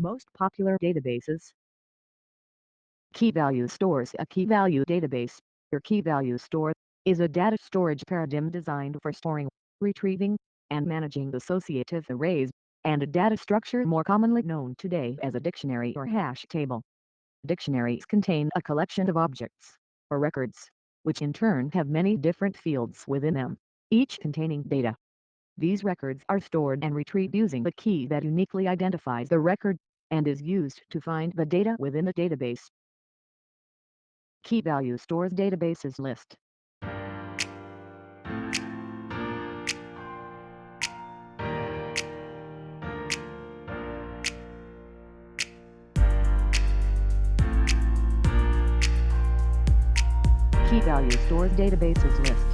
Most popular databases. Key value stores. A key value database, or key value store, is a data storage paradigm designed for storing, retrieving, and managing associative arrays, and a data structure more commonly known today as a dictionary or hash table. Dictionaries contain a collection of objects, or records, which in turn have many different fields within them, each containing data. These records are stored and retrieved using the key that uniquely identifies the record, and is used to find the data within the database. Key value stores databases list. Key value stores databases list.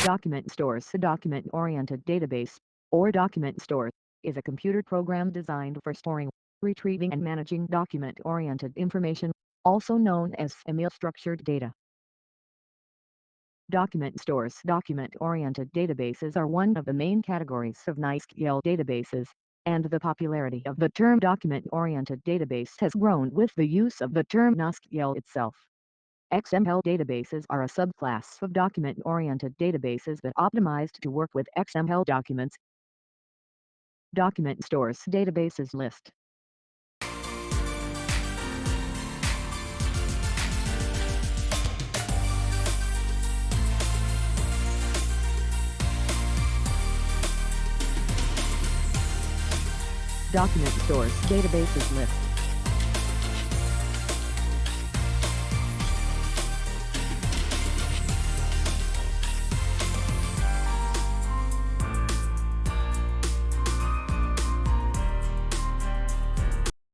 Document stores. A document-oriented database, or document store, is a computer program designed for storing, retrieving and managing document-oriented information, also known as email-structured data. Document stores. Document-oriented databases are one of the main categories of NoSQL databases, and the popularity of the term document-oriented database has grown with the use of the term NoSQL itself. XML databases are a subclass of document-oriented databases that optimized to work with XML documents. Document stores databases list. Document stores databases list.